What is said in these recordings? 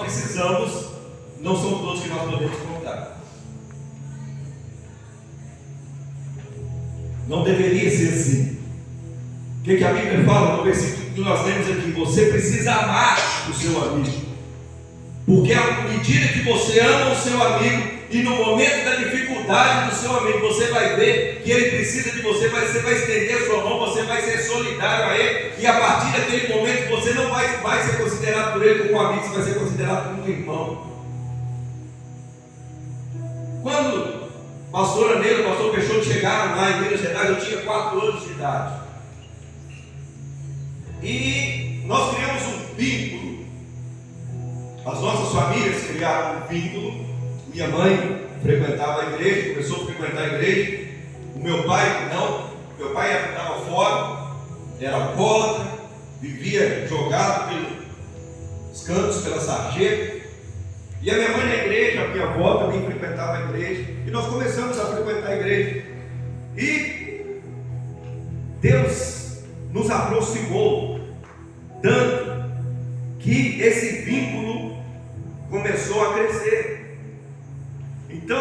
precisamos, não são todos que nós podemos contar. Não deveria ser assim. O que a Bíblia fala no versículo que nós lemos aqui? Você precisa amar o seu amigo, porque à medida que você ama o seu amigo, e no momento da dificuldade do seu amigo, você vai ver que ele precisa de você, você vai estender a sua mão, você vai ser solidário a ele, e a partir daquele momento você não vai ser considerado por ele como um amigo, você vai ser considerado como um irmão. Quando o pastor Aneiro e o pastor Peixoto chegaram lá em Minas Gerais, eu tinha 4 anos de idade, e nós criamos um vínculo. As nossas famílias criaram um vínculo. Minha mãe frequentava a igreja, começou a frequentar a igreja. O meu pai não. Meu pai estava fora, era alcoólatra, vivia jogado pelos cantos, pela sarjeta. E a minha mãe na igreja, a minha avó também frequentava a igreja. E nós começamos a frequentar a igreja. E Deus nos aproximou tanto que esse vínculo começou a crescer. Então,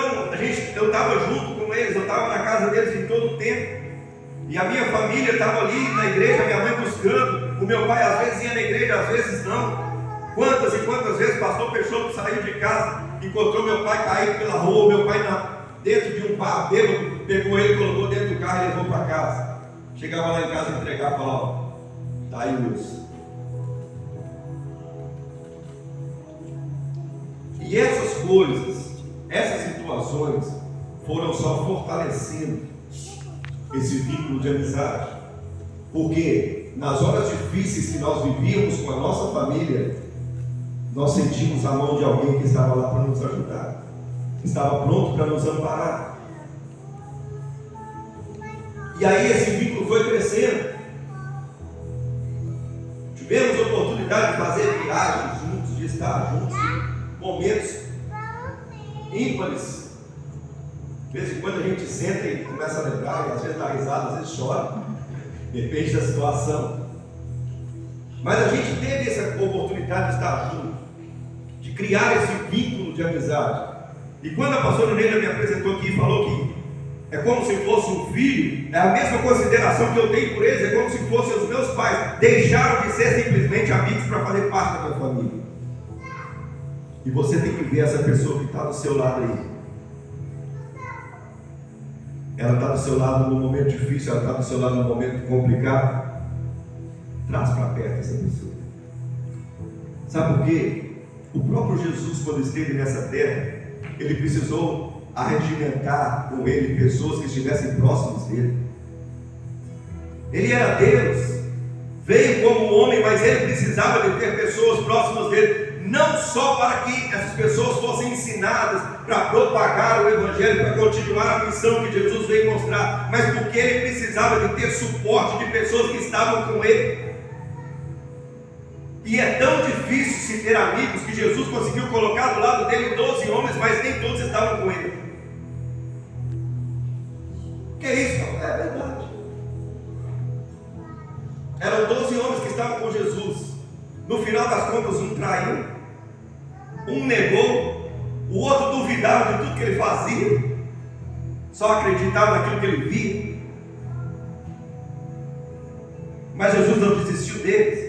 eu estava junto com eles, eu estava na casa deles em todo o tempo, e a minha família estava ali na igreja, minha mãe buscando, o meu pai às vezes ia na igreja, às vezes não. Quantas e quantas vezes o pastor Peixoto saiu de casa, encontrou meu pai caído pela rua, meu pai dentro de um bar bêbado, pegou ele, colocou dentro do carro e levou para casa. Chegava lá em casa, entregava e falava: está aí o Wilson. E essas coisas, essas situações foram só fortalecendo esse vínculo de amizade, porque nas horas difíceis que nós vivíamos com a nossa família, nós sentimos a mão de alguém que estava lá para nos ajudar, que estava pronto para nos amparar. E aí esse vínculo foi crescendo. Tivemos a oportunidade de fazer viagens juntos, de estar juntos em momentos ímpares. De vez em quando a gente senta e começa a lembrar, e às vezes dá risada, às vezes chora, depende da situação. Mas a gente teve essa oportunidade de estar junto, de criar esse vínculo de amizade. E quando a pastora Neila me apresentou aqui e falou que é como se fosse um filho, é a mesma consideração que eu tenho por eles, é como se fossem os meus pais. Deixaram de ser simplesmente amigos para fazer parte da minha família. E você tem que ver essa pessoa que está do seu lado aí. Ela está do seu lado no momento difícil, ela está do seu lado no momento complicado. Traz para perto essa pessoa. Sabe por quê? O próprio Jesus, quando esteve nessa terra, ele precisou arregimentar com ele pessoas que estivessem próximas dele. Ele era Deus, veio como homem, mas ele precisava de ter pessoas próximas dele, não só para que essas pessoas fossem ensinadas para propagar o Evangelho, para continuar a missão que Jesus veio mostrar, mas porque ele precisava de ter suporte de pessoas que estavam com ele. E é tão difícil se ter amigos que Jesus conseguiu colocar do lado dele 12 homens, mas nem todos estavam com ele. Que é isso? É verdade. Eram 12 homens que estavam com Jesus. No final das contas, um traiu, um negou, o outro duvidava de tudo que ele fazia, só acreditava naquilo que ele via. Mas Jesus não desistiu deles.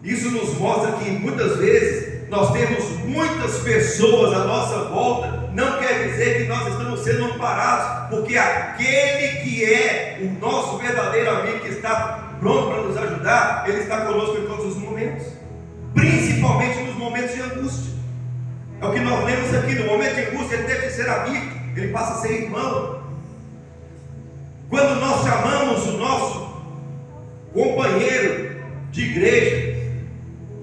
Isso nos mostra que muitas vezes nós temos muitas pessoas à nossa volta, não quer dizer que nós estamos sendo amparados, porque aquele que é o nosso verdadeiro amigo, que está pronto para nos ajudar, ele está conosco em todos os momentos, principalmente nos momentos de angústia. É o que nós lemos aqui: no momento de angústia ele deixa de ser amigo, ele passa a ser irmão. Quando nós chamamos o nosso companheiro de igreja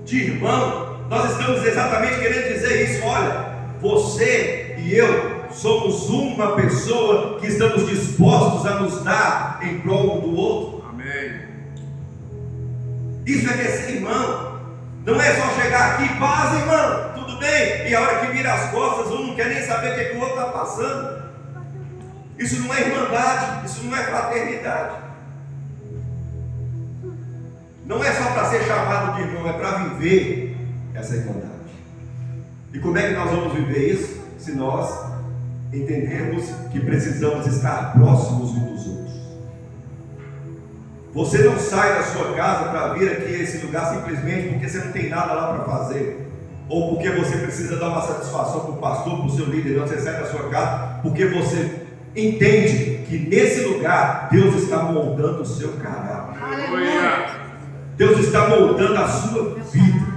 de irmão, nós estamos exatamente querendo dizer isso: olha, você e eu somos uma pessoa que estamos dispostos a nos dar em prol um do outro. Amém. Isso é que é ser irmão. Não é só chegar aqui: paz, irmão, tudo bem? E a hora que vira as costas, um não quer nem saber o que o outro está passando. Isso não é irmandade, isso não é fraternidade. Não é só para ser chamado de irmão, é para viver essa irmandade. E como é que nós vamos viver isso? Se nós entendermos que precisamos estar próximos uns dos outros. Você não sai da sua casa para vir aqui a esse lugar simplesmente porque você não tem nada lá para fazer, ou porque você precisa dar uma satisfação para o pastor, para o seu líder. Não, você sai da sua casa porque você entende que nesse lugar Deus está moldando o seu caráter. Aleluia. Deus está moldando a sua vida.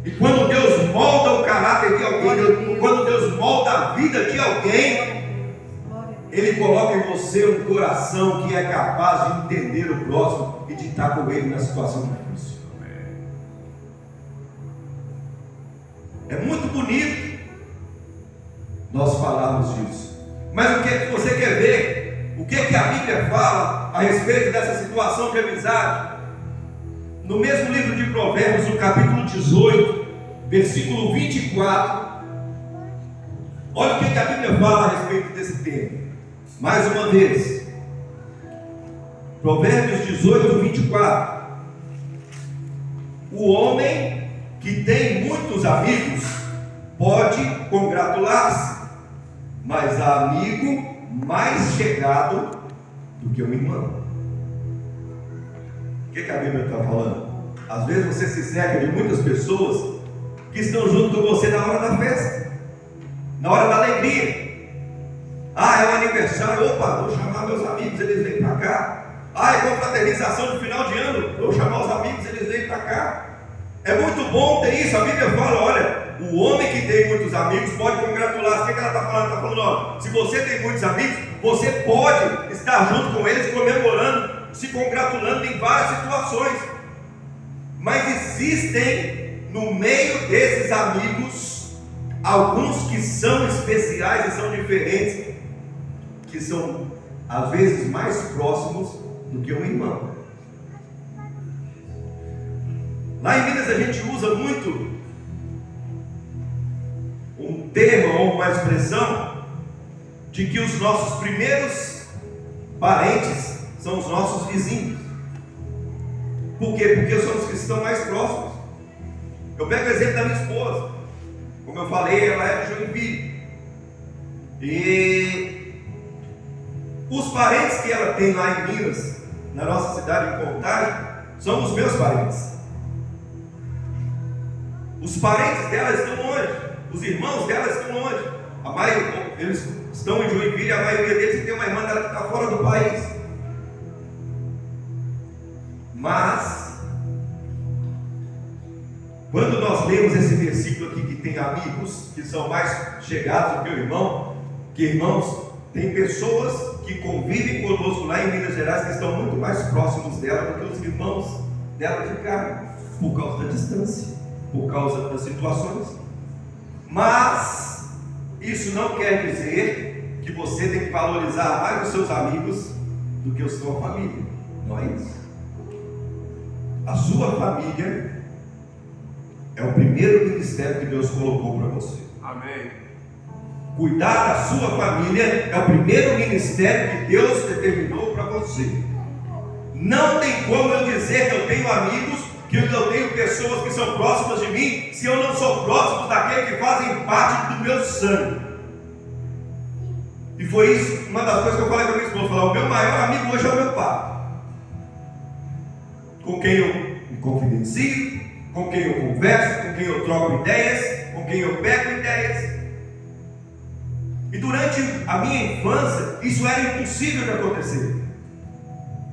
E quando Deus molda o caráter de alguém, quando Deus molda a vida de alguém, Ele coloca em você um coração que é capaz de entender o próximo e de estar com ele na situação difícil. É muito bonito nós falarmos disso. Mas o que é que você quer ver? O que é que a Bíblia fala a respeito dessa situação de amizade? No mesmo livro de Provérbios, no capítulo 18, versículo 24, olha o que a Bíblia fala a respeito desse tema. Mais uma vez, Provérbios 18, 24. O homem que tem muitos amigos pode congratular-se, mas há amigo mais chegado do que um irmão. O que a Bíblia está falando? Às vezes você se cerca de muitas pessoas que estão junto com você na hora da festa, na hora da alegria. Ah, é um aniversário, opa, vou chamar meus amigos, eles vêm para cá. Ah, é confraternização de final de ano, vou chamar os amigos, eles vêm para cá. É muito bom ter isso. A Bíblia fala, olha, o homem que tem muitos amigos pode congratular-se. O que ela está falando? Está falando, olha, se você tem muitos amigos, você pode estar junto com eles, comemorando, se congratulando em várias situações. Mas existem no meio desses amigos alguns que são especiais e são diferentes, que são às vezes mais próximos do que um irmão. Lá em Minas a gente usa muito um termo ou uma expressão de que os nossos primeiros parentes são os nossos vizinhos. Por quê? Porque são os que estão mais próximos. Eu pego o exemplo da minha esposa. Como eu falei, ela é de Joinville. E os parentes que ela tem lá em Minas, na nossa cidade, em Contagem, são os meus parentes. Os parentes dela estão longe, os irmãos dela estão longe. Eles estão em Joinville, a maioria deles tem uma irmã dela que está fora do país. Mas, quando nós lemos esse versículo aqui, que tem amigos que são mais chegados do que o irmão, que irmãos, tem pessoas que convivem conosco lá em Minas Gerais que estão muito mais próximos dela do que os irmãos dela de carne, por causa da distância, por causa das situações. Mas isso não quer dizer que você tem que valorizar mais os seus amigos do que a sua família. Não é isso. A sua família é o primeiro ministério que Deus colocou para você. Amém. Cuidar da sua família é o primeiro ministério que Deus determinou para você. Não tem como eu dizer que eu tenho amigos, que eu tenho pessoas que são próximas de mim, se eu não sou próximo daqueles que fazem parte do meu sangue. E foi isso, uma das coisas que eu falei para minha esposa, o meu maior amigo hoje é o meu pai, com quem eu me confidencio, com quem eu converso, com quem eu troco ideias, com quem eu pego ideias. E durante a minha infância, isso era impossível de acontecer,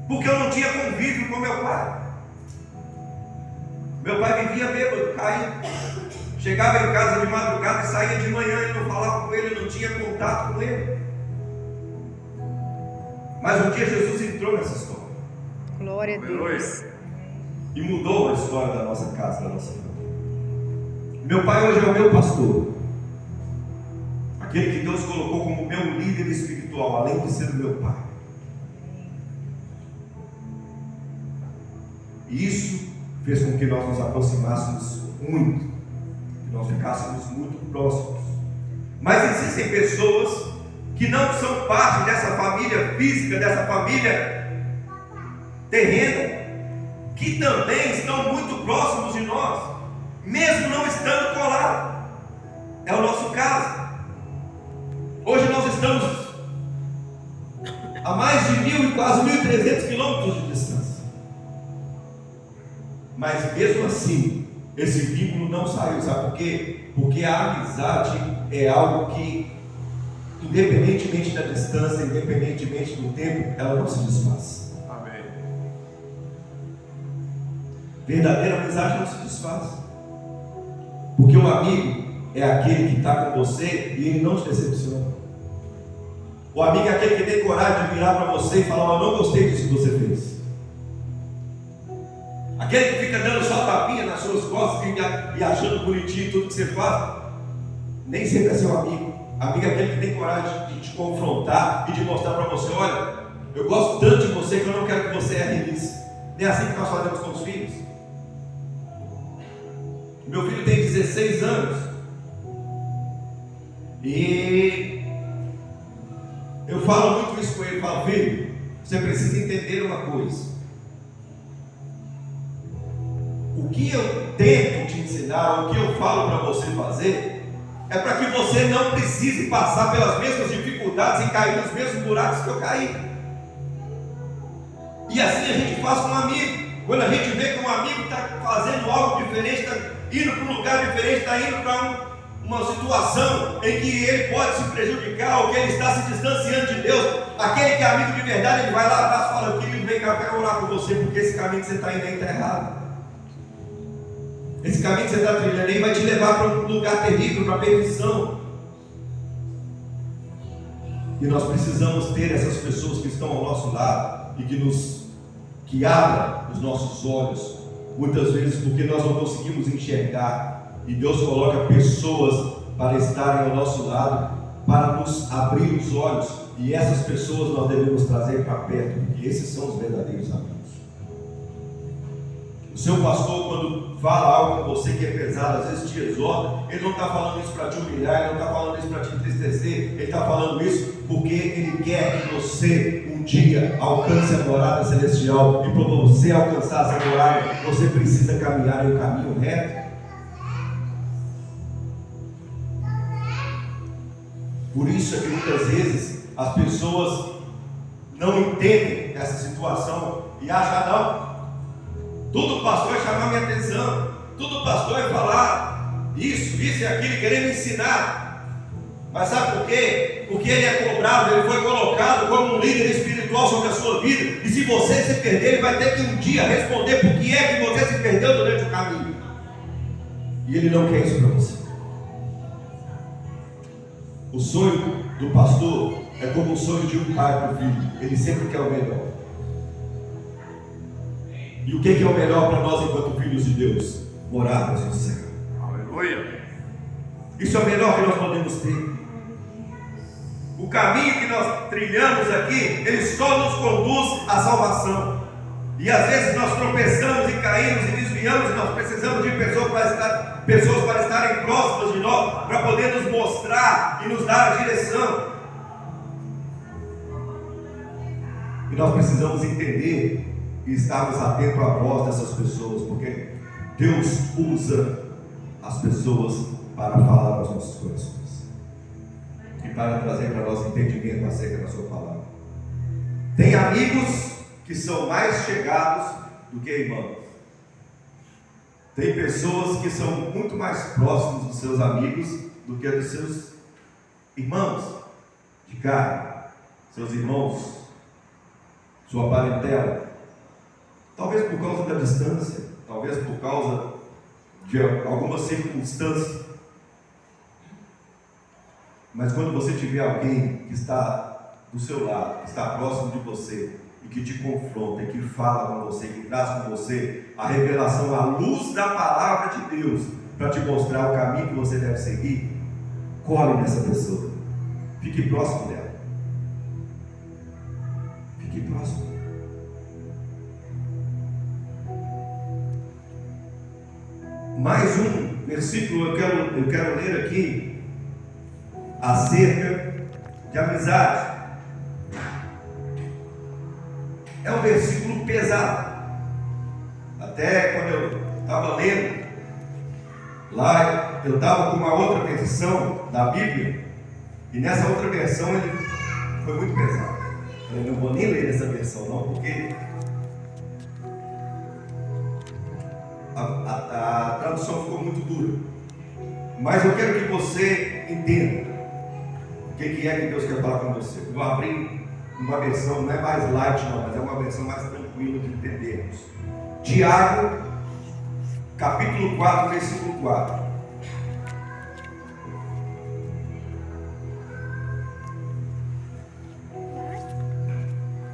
porque eu não tinha convívio com meu pai. Meu pai vivia bêbado, caía, chegava em casa de madrugada e saía de manhã, e não falava com ele, não tinha contato com ele. Mas um dia Jesus entrou nessa história. Glória a Deus. E mudou a história da nossa casa, da nossa família. Meu pai hoje é o meu pastor, aquele que Deus colocou como meu líder espiritual, além de ser o meu pai. E isso fez com que nós nos aproximássemos muito, que nós ficássemos muito próximos. Mas existem pessoas que não são parte dessa família física, dessa família terrena, que também estão muito próximos de nós, mesmo não estando colado. É o nosso caso. Hoje nós estamos a mais de 1.000 e quase 1.300 quilômetros de distância. Mas mesmo assim, esse vínculo não saiu. Sabe por quê? Porque a amizade é algo que, independentemente da distância, independentemente do tempo, ela não se desfaz. Amém. Verdadeira amizade não se desfaz. Porque o amigo é aquele que está com você e ele não te decepciona. O amigo é aquele que tem coragem de virar para você e falar: eu não gostei disso que você fez. Aquele que fica dando só tapinha nas suas costas e achando bonitinho tudo que você faz, nem sempre é seu amigo. Amigo é aquele que tem coragem de te confrontar e de mostrar para você: olha, eu gosto tanto de você que eu não quero que você erre nisso. Nem é assim que nós fazemos com os filhos. Meu filho tem 16 anos e eu falo muito isso com ele. Falo: filho, você precisa entender uma coisa. O que eu tento te ensinar, o que eu falo para você fazer, é para que você não precise passar pelas mesmas dificuldades e cair nos mesmos buracos que eu caí. E assim a gente faz com um amigo. Quando a gente vê que um amigo está fazendo algo diferente, está indo para um lugar diferente, está indo para uma situação em que ele pode se prejudicar, ou que ele está se distanciando de Deus, aquele que é amigo de verdade, ele vai lá atrás e fala: querido, vem cá, eu quero orar com você, porque esse caminho que você está indo aí está errado. Esse caminho que você está trilhando aí vai te levar para um lugar terrível, para a perdição. E nós precisamos ter essas pessoas que estão ao nosso lado e que abram os nossos olhos, muitas vezes porque nós não conseguimos enxergar, e Deus coloca pessoas para estarem ao nosso lado, para nos abrir os olhos, e essas pessoas nós devemos trazer para perto, porque esses são os verdadeiros amigos. O seu pastor, quando fala algo com você que é pesado, às vezes te exorta, ele não está falando isso para te humilhar, ele não está falando isso para te entristecer, ele está falando isso porque ele quer que você um dia alcance a morada celestial, e para você alcançar essa morada, você precisa caminhar em um caminho reto. Por isso é que muitas vezes as pessoas não entendem essa situação e acham: não, tudo pastor é chamar minha atenção, tudo pastor é falar isso e aquilo, querer me ensinar. Mas sabe por quê? Porque ele é cobrado, ele foi colocado como um líder espiritual sobre a sua vida, e se você se perder, ele vai ter que um dia responder por que é que você se perdeu durante o caminho. E ele não quer isso para você. O sonho do pastor é como o sonho de um pai para o filho, ele sempre quer o melhor. E o que é o melhor para nós enquanto filhos de Deus? Morarmos no céu. Aleluia. Isso é o melhor que nós podemos ter. O caminho que nós trilhamos aqui, ele só nos conduz à salvação. E às vezes nós tropeçamos e caímos e desviamos, e nós precisamos de pessoas para estarem próximas de nós, para poder nos mostrar e nos dar a direção. E nós precisamos entender e estarmos atentos à voz dessas pessoas, porque Deus usa as pessoas para falar aos nossos corações e para trazer para nós entendimento acerca da sua palavra. Tem amigos que são mais chegados do que irmãos. Tem pessoas que são muito mais próximos dos seus amigos do que dos seus irmãos de carne, seus irmãos, sua parentela. Talvez por causa da distância, talvez por causa de alguma circunstância. Mas quando você tiver alguém que está do seu lado, que está próximo de você, e que te confronta, e que fala com você, que traz com você a revelação, a luz da palavra de Deus, para te mostrar o caminho que você deve seguir, colhe nessa pessoa. Fique próximo dela. Fique próximo. Mais um versículo eu quero ler aqui acerca de amizade. É um versículo pesado. Até quando eu estava lendo, Lá eu estava com uma outra versão da Bíblia, e nessa outra versão ele foi muito pesado. Eu não vou nem ler essa versão não, porque a tradução ficou muito dura. Mas eu quero que você entenda o que é que Deus quer falar com você. Eu vou abrir uma versão, não é mais light não, mas é uma versão mais tranquila de entendermos. Tiago, capítulo 4, versículo 4.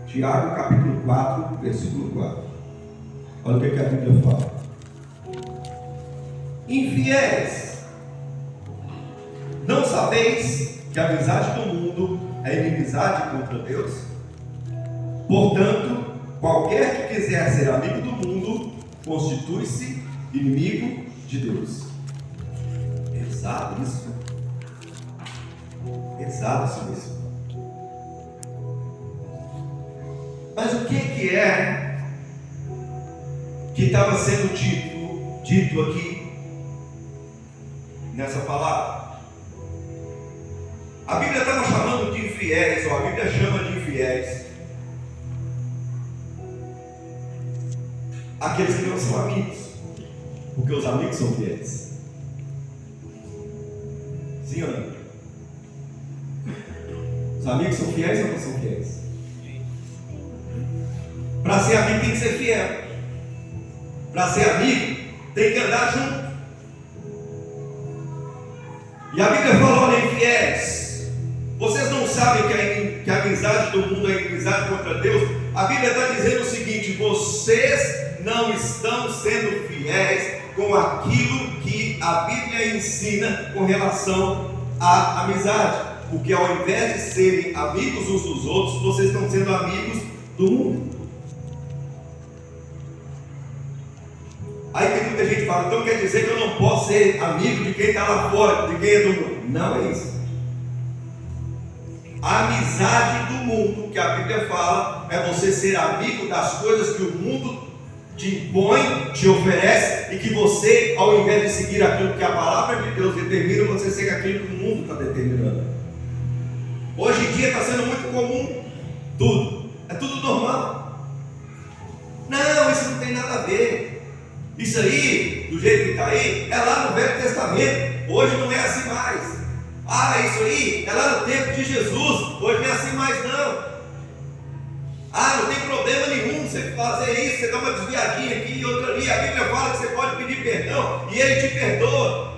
Tiago, capítulo 4, versículo 4. Olha o que a Bíblia fala. Infiéis, não sabeis que a amizade do mundo é inimizade contra Deus? Portanto, qualquer que quiser ser amigo do mundo, constitui-se inimigo de Deus. Pesado isso. Pesado isso. Mas o que é que estava sendo dito aqui nessa palavra? A Bíblia estava chamando de infiéis, ou a Bíblia chama de infiéis aqueles que não são amigos, porque os amigos são fiéis. Sim ou não? Os amigos são fiéis ou não são fiéis? Para ser amigo tem que ser fiel. Para ser amigo tem que andar junto. E a Bíblia fala: olha, infiéis, vocês não sabem que a amizade do mundo é inimizade contra Deus? A Bíblia está dizendo o seguinte: vocês não estão sendo fiéis com aquilo que a Bíblia ensina com relação à amizade. Porque ao invés de serem amigos uns dos outros, vocês estão sendo amigos do mundo. Aí tem muita gente que fala: então quer dizer que eu não posso ser amigo de quem está lá fora, de quem é do mundo? Não é isso. A amizade do mundo que a Bíblia fala é você ser amigo das coisas que o mundo te impõe, te oferece, e que você, ao invés de seguir aquilo que a palavra de Deus determina, você segue aquilo que o mundo está determinando. Hoje em dia está sendo muito comum tudo, é tudo normal. Não, isso não tem nada a ver. Isso aí, do jeito que está aí, é lá no Velho Testamento. Hoje não é assim mais. Ah, isso aí é lá no tempo de Jesus. Hoje não é assim mais não. Ah, não tem problema nenhum você fazer isso. Você dá uma desviadinha aqui e outra ali. A Bíblia fala que você pode pedir perdão e Ele te perdoa.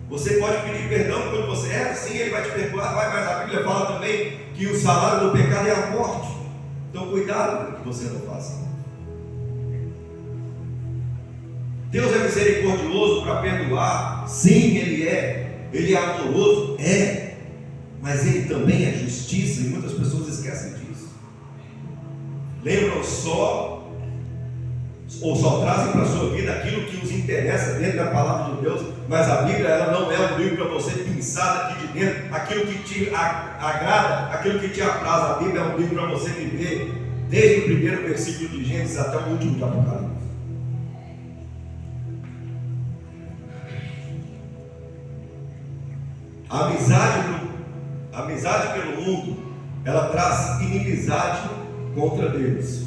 Você pode pedir perdão quando você erra, sim, Ele vai te perdoar. Mas a Bíblia fala também que o salário do pecado é a morte. Então cuidado com o que você não faça. Deus é misericordioso para perdoar, sim, Ele é amoroso, mas Ele também é justiça, e muitas pessoas esquecem disso. Lembram só, ou só trazem para a sua vida aquilo que os interessa dentro da palavra de Deus, mas a Bíblia ela não é um livro para você pensar aqui de dentro, aquilo que te agrada, aquilo que te apraz. A Bíblia é um livro para você viver, desde o primeiro versículo de Gênesis até o último de Apocalipse. A amizade pelo mundo, ela traz inimizade contra Deus.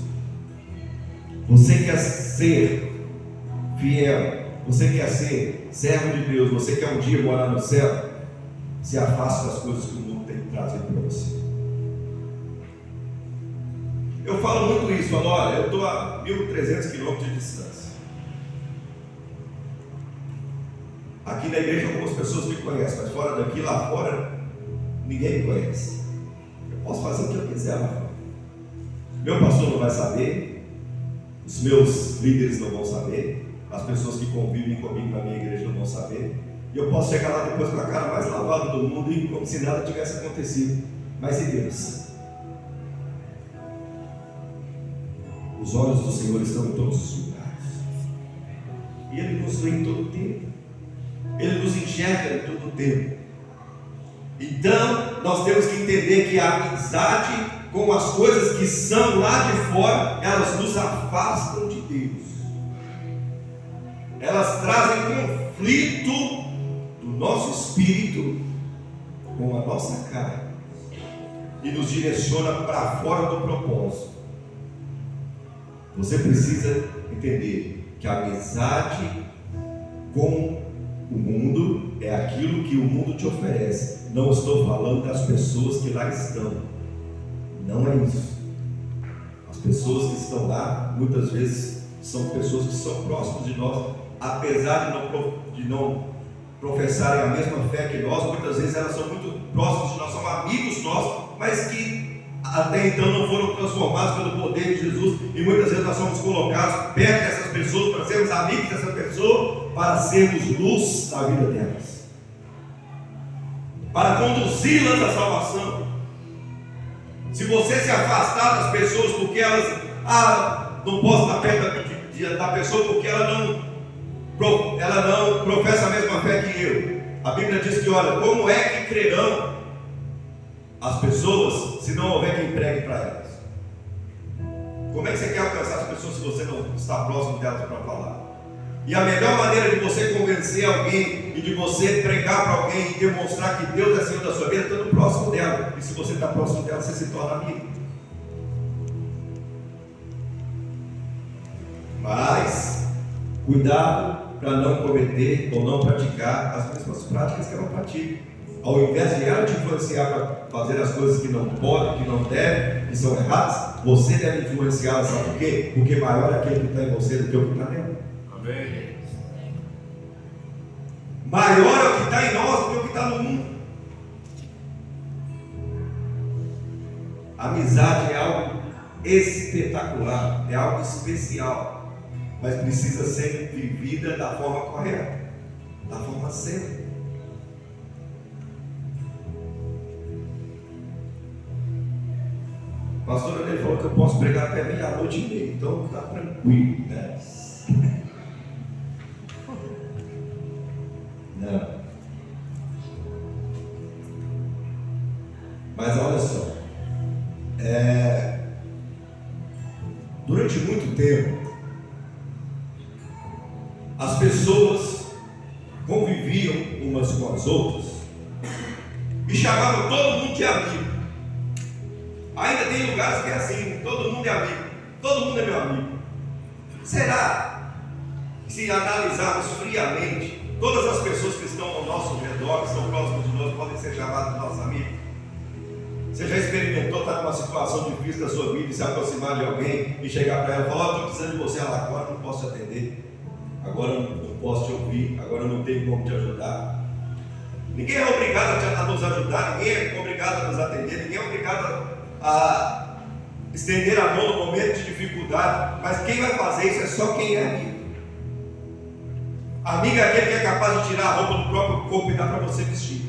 Você quer ser fiel, você quer ser servo de Deus, você quer um dia morar no céu, se afaste das coisas que o mundo tem que trazer para você. Eu falo muito isso, falo: olha, eu estou a 1.300 quilômetros de distância. Aqui na igreja algumas pessoas me conhecem, mas fora daqui, lá fora, ninguém me conhece. Eu posso fazer o que eu quiser lá fora. Meu pastor não vai saber, os meus líderes não vão saber, as pessoas que convivem comigo na minha igreja não vão saber. E eu posso chegar lá depois com a cara mais lavada do mundo e como se nada tivesse acontecido. Mas e Deus? Os olhos do Senhor estão em todos os lugares. E Ele nos vê em todo o tempo. Ele nos enxerga em todo o tempo. Então, nós temos que entender que a amizade com as coisas que são lá de fora, elas nos afastam de Deus. Elas trazem nosso espírito com a nossa carne e nos direciona para fora do propósito. Você precisa entender que a amizade com o mundo é aquilo que o mundo te oferece. Não estou falando das pessoas que lá estão. Não é isso. As pessoas que estão lá, muitas vezes, são pessoas que são próximas de nós, apesar de não professarem a mesma fé que nós. Muitas vezes elas são muito próximas de nós, são amigos nossos, mas que até então não foram transformados pelo poder de Jesus, e muitas vezes nós somos colocados perto dessas pessoas para sermos amigos dessa pessoa, para sermos luz na vida delas, para conduzi-las à salvação. Se você se afastar das pessoas porque elas, não posso estar perto da pessoa porque ela não professa a mesma fé que eu. A Bíblia diz que, olha, como é que crerão as pessoas se não houver quem pregue para elas? Como é que você quer alcançar as pessoas se você não está próximo delas para falar? E a melhor maneira de você convencer alguém e de você pregar para alguém e demonstrar que Deus é Senhor da sua vida, estando próximo dela. E se você está próximo dela, você se torna amigo. Mas cuidado para não cometer ou não praticar as mesmas práticas que ela pratica. Ao invés de ela te influenciar para fazer as coisas que não pode, que não deve, que são erradas, você deve influenciá-la. Sabe por quê? Porque maior é aquele que está em você do que o que está nela. Amém. Maior é o que está em nós do que o que está no mundo. A amizade é algo espetacular, é algo especial, mas precisa ser vivida da forma correta, da forma certa. O pastor ele falou que eu posso pregar até meia-noite e meia, então está tranquilo, né? Não. Mas olha só, durante muito tempo as pessoas conviviam umas com as outras e chamavam todo mundo de amigo. Ainda tem lugares que é assim, todo mundo é amigo, todo mundo é meu amigo. Será que, se analisarmos friamente, todas as pessoas que estão ao nosso redor, que estão próximas de nós, podem ser chamadas de nossos amigos? Você já experimentou estar numa situação difícil da sua vida e se aproximar de alguém e chegar para ela e falar: estou precisando de você, ela agora não posso te atender, agora não posso te ouvir, agora não tenho como te ajudar. Ninguém é obrigado a nos ajudar, ninguém é obrigado a nos atender, ninguém é obrigado a estender a mão no momento de dificuldade, mas quem vai fazer isso é só quem é amigo. Amigo é aquele que é capaz de tirar a roupa do próprio corpo e dar para você vestir.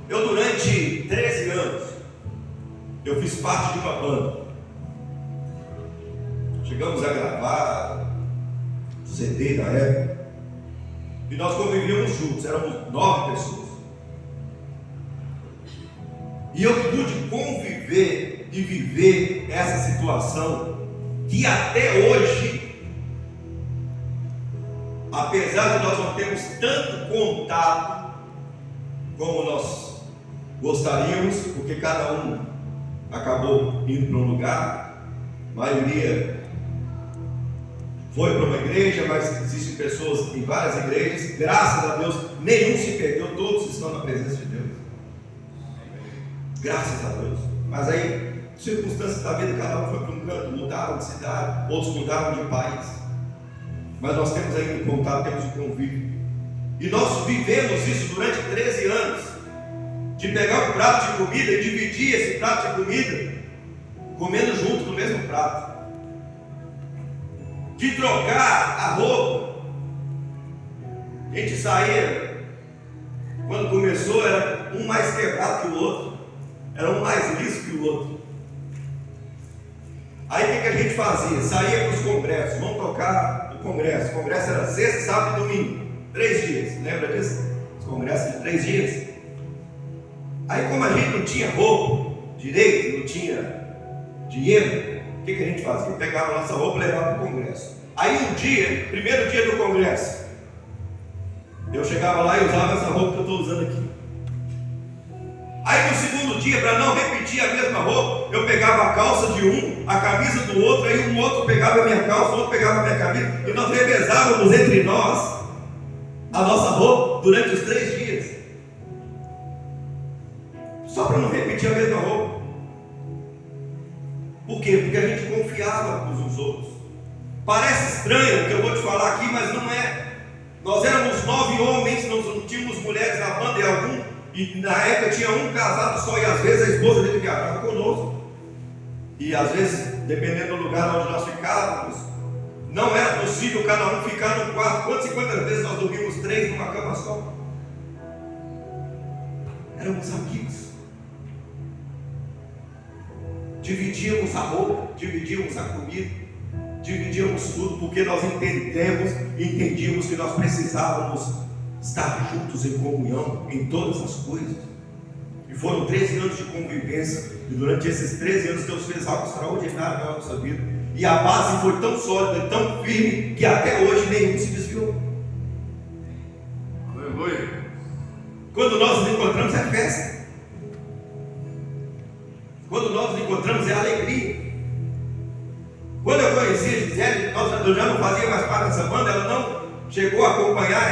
Eu, durante 13 anos, eu fiz parte de uma banda. Chegamos a gravar CD na época, e nós convivíamos juntos, éramos 9 pessoas. E eu pude conviver e viver essa situação que até hoje, apesar de nós não termos tanto contato como nós gostaríamos, porque cada um acabou indo para um lugar, a maioria foi para uma igreja, mas existem pessoas em várias igrejas, graças a Deus, nenhum se perdeu, todos estão na presença de Deus. Graças a Deus. Mas aí, circunstâncias da vida, cada um foi para um canto, mudaram de cidade, outros mudaram de país. Mas nós temos ainda um contato, temos um convívio. E nós vivemos isso durante 13 anos. De pegar um prato de comida e dividir esse prato de comida, comendo junto no mesmo prato. De trocar a roupa. A gente saía, quando começou, era um mais quebrado que o outro. Era um mais liso que o outro. Aí o que a gente fazia? Saía para os congressos. Vamos tocar no congresso. O congresso era sexta, sábado e domingo. 3 dias. Lembra disso? Os congressos de 3 dias. Aí, como a gente não tinha roupa direito, não tinha dinheiro, o que a gente fazia? Pegava a nossa roupa e levava para o congresso. Aí um dia, primeiro dia do congresso, eu chegava lá e usava essa roupa que eu estou usando aqui. Aí no segundo dia, para não repetir a mesma roupa, eu pegava a calça de um, a camisa do outro, aí um outro pegava a minha calça, o outro pegava a minha camisa, e nós revezávamos entre nós a nossa roupa durante os 3 dias. Só para não repetir a mesma roupa. Por quê? Porque a gente confiava uns nos outros. Parece estranho o que eu vou te falar aqui, mas não é. Nós éramos 9 homens, não tínhamos mulheres na banda e na época tinha um casado só, e às vezes a esposa dele viajava conosco. E às vezes, dependendo do lugar onde nós ficávamos, não era possível cada um ficar num quarto. Quantas e quantas vezes nós dormimos 3 numa cama só? Éramos amigos. Dividíamos a roupa, dividíamos a comida, dividíamos tudo, porque nós entendíamos que nós precisávamos estar juntos em comunhão em todas as coisas. E foram 13 anos de convivência, e durante esses 13 anos Deus fez algo extraordinário na nossa vida, e a base foi tão sólida, tão firme, que até hoje nenhum se desviou. Aleluia. Quando nós nos encontramos é festa. Quando nós nos encontramos é alegria. Quando eu conheci a Gisele, eu já não fazia mais parte dessa banda, ela não chegou a acompanhar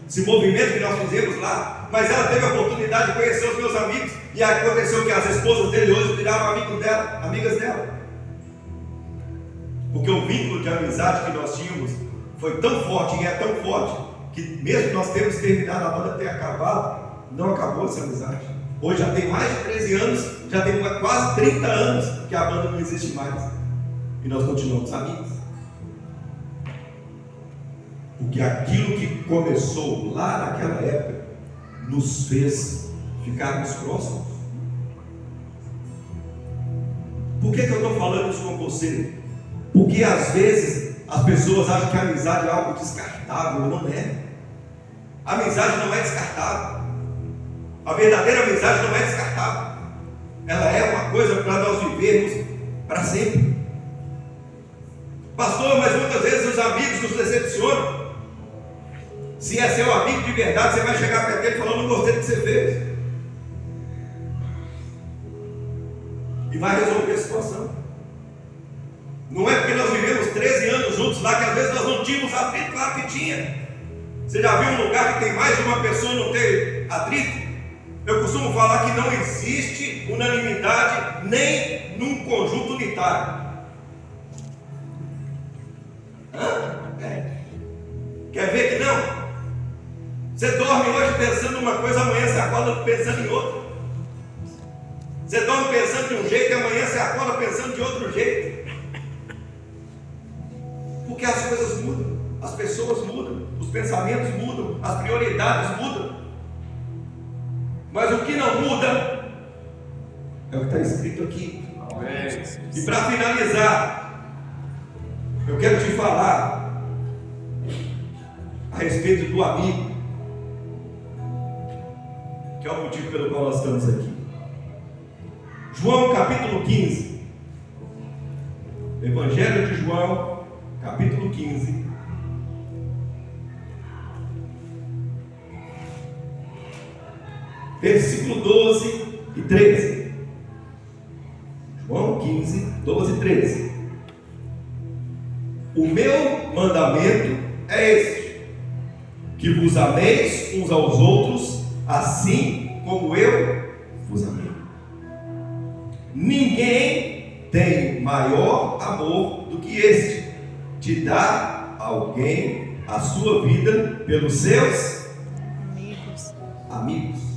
esse movimento que nós fizemos lá, mas ela teve a oportunidade de conhecer os meus amigos, e aconteceu que as esposas dele hoje viraram amigas dela, porque o vínculo de amizade que nós tínhamos foi tão forte, e é tão forte, que mesmo nós termos terminado a banda ter acabado, não acabou essa amizade. Hoje já tem mais de 13 anos, já tem quase 30 anos que a banda não existe mais, e nós continuamos amigos. Porque aquilo que começou lá naquela época nos fez ficarmos próximos. Por que eu estou falando isso com você? Porque às vezes as pessoas acham que a amizade é algo descartável. Não é. A amizade não é descartável. A verdadeira amizade não é descartável. Ela é uma coisa para nós vivermos para sempre. Pastor, mas muitas vezes os amigos nos decepcionam. Se é seu amigo de verdade, você vai chegar perto dele falando: não gostei do que você fez, e vai resolver a situação. Não é porque nós vivemos 13 anos juntos lá que às vezes nós não tínhamos atrito. Claro que tinha. Você já viu um lugar que tem mais de uma pessoa e não tem atrito? Eu costumo falar que não existe unanimidade nem num conjunto unitário. Quer ver que não? Você dorme hoje pensando uma coisa, amanhã você acorda pensando em outra. Você dorme pensando de um jeito e amanhã você acorda pensando de outro jeito. Porque as coisas mudam, as pessoas mudam, os pensamentos mudam, as prioridades mudam. Mas o que não muda é o que está escrito aqui. E para finalizar, eu quero te falar a respeito do amigo, que é o motivo pelo qual nós estamos aqui. João capítulo 15. Evangelho de João capítulo 15. Versículo 12 e 13. João 15, 12 e 13. O meu mandamento é este: que vos ameis uns aos outros, assim como eu vos amei. Ninguém tem maior amor do que este, de dar a alguém a sua vida pelos seus amigos.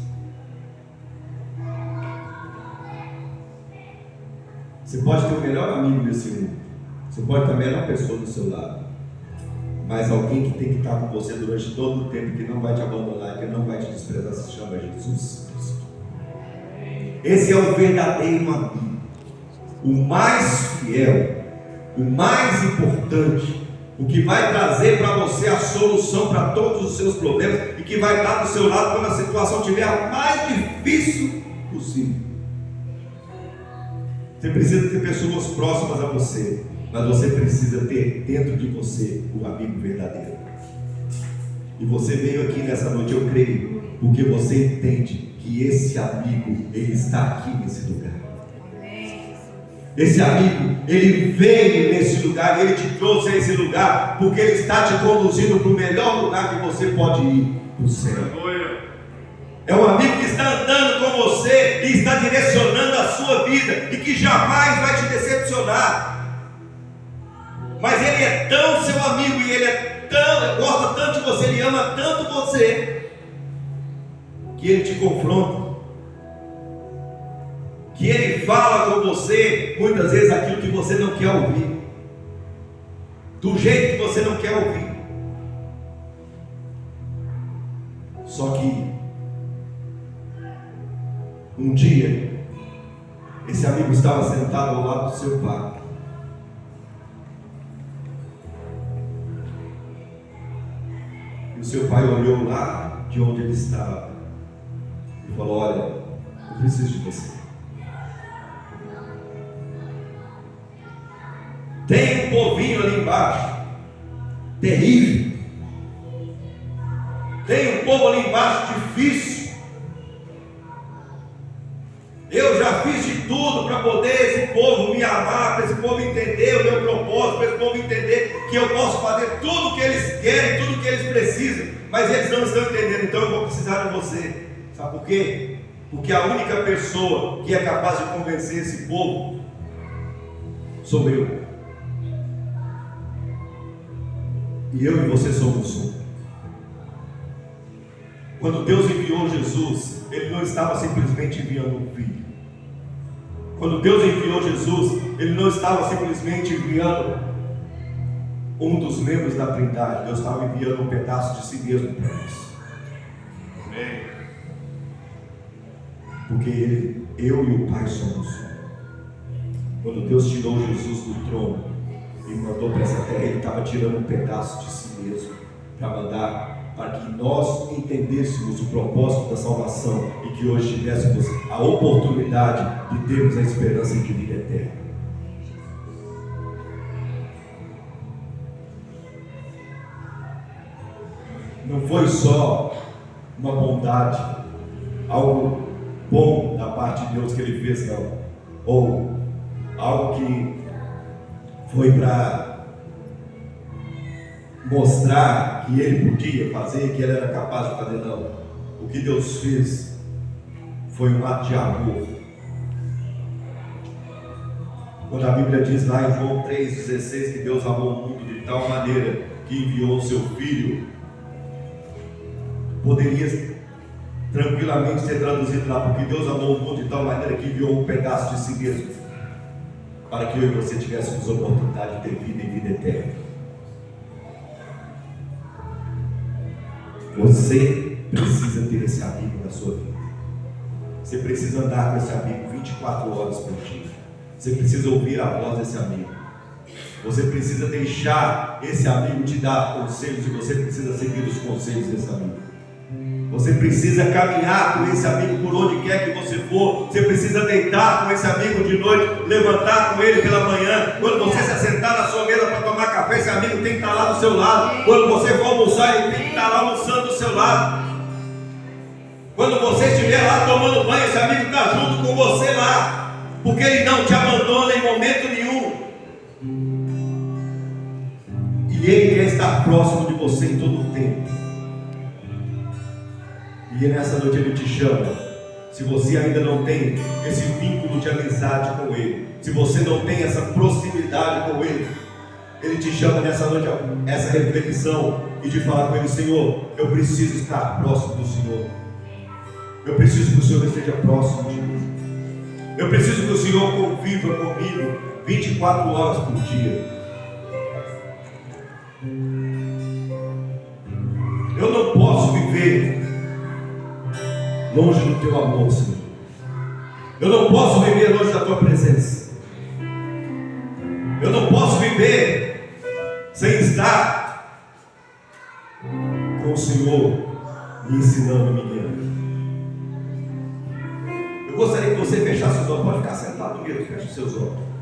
Você pode ter o melhor amigo desse mundo, você pode ter a melhor pessoa do seu lado, mas alguém que tem que estar com você durante todo o tempo, que não vai te abandonar, que não vai te desprezar, se chama Jesus Cristo. Esse é o verdadeiro amigo, o mais fiel, o mais importante, o que vai trazer para você a solução para todos os seus problemas e que vai estar do seu lado quando a situação estiver a mais difícil possível. Você precisa ter pessoas próximas a você, mas você precisa ter dentro de você o amigo verdadeiro. E você veio aqui nessa noite, eu creio, porque você entende que esse amigo, ele está aqui nesse lugar. Esse amigo, ele veio nesse lugar, ele te trouxe a esse lugar, porque ele está te conduzindo para o melhor lugar que você pode ir, para o céu. É um amigo que está andando com você e está direcionando a sua vida e que jamais vai te decepcionar. Mas ele é tão seu amigo e ele gosta tanto de você, ele ama tanto você, que ele te confronta, que ele fala com você muitas vezes aquilo que você não quer ouvir, do jeito que você não quer ouvir. Só que um dia esse amigo estava sentado ao lado do seu pai. E o seu pai olhou lá de onde ele estava e falou: olha, eu preciso de você. Tem um povinho ali embaixo, terrível. Tem um povo ali embaixo difícil. Eu já fiz de tudo para poder esse povo me amar, para esse povo entender o meu propósito, para esse povo entender que eu posso fazer tudo o que eles querem, tudo o que eles precisam, mas eles não estão entendendo, então eu vou precisar de você. Sabe por quê? Porque a única pessoa que é capaz de convencer esse povo sou eu. E eu e você somos um. Quando Deus enviou Jesus, Ele não estava simplesmente enviando um filho. Quando Deus enviou Jesus, Ele não estava simplesmente enviando um dos membros da Trindade. Deus estava enviando um pedaço de si mesmo para nós. Amém. Porque eu e o Pai somos um. Quando Deus tirou Jesus do trono e mandou para essa terra, Ele estava tirando um pedaço de si mesmo para mandar, para que nós entendêssemos o propósito da salvação e que hoje tivéssemos a oportunidade de termos a esperança de vida eterna. Não foi só uma bondade, algo bom da parte de Deus que Ele fez, não, ou algo que foi para mostrar que Ele podia fazer, que Ele era capaz de fazer, não. O que Deus fez foi um ato de amor. Quando a Bíblia diz lá em João 3,16 que Deus amou o mundo de tal maneira que enviou o seu Filho, poderia tranquilamente ser traduzido lá, porque Deus amou o mundo de tal maneira que enviou um pedaço de si mesmo, para que eu e você tivéssemos a oportunidade de ter vida e vida eterna. Você precisa ter esse amigo na sua vida. Você precisa andar com esse amigo 24 horas por dia. Você precisa ouvir a voz desse amigo. Você precisa deixar esse amigo te dar conselhos e você precisa seguir os conselhos desse amigo. Você precisa caminhar com esse amigo por onde quer que você for. Você precisa deitar com esse amigo de noite, levantar com ele pela manhã. Quando você se assentar na sua mesa para tomar café, esse amigo tem que estar lá do seu lado. Quando você for almoçar, ele tem que estar lá almoçando do seu lado. Quando você estiver lá tomando banho, esse amigo está junto com você lá, porque ele não te abandona em momento nenhum. E ele quer estar próximo de você em todo o tempo. E nessa noite Ele te chama. Se você ainda não tem esse vínculo de amizade com Ele, se você não tem essa proximidade com Ele, Ele te chama nessa noite a essa reflexão e de falar com Ele: Senhor, eu preciso estar próximo do Senhor. Eu preciso que o Senhor esteja próximo de mim. Eu preciso que o Senhor conviva comigo 24 horas por dia. Eu não posso viver longe do teu amor, Senhor. Eu não posso viver longe da tua presença. Eu não posso viver sem estar com o Senhor me ensinando, me guiando. Eu gostaria que você fechasse os olhos. Pode ficar sentado mesmo, feche os seus olhos.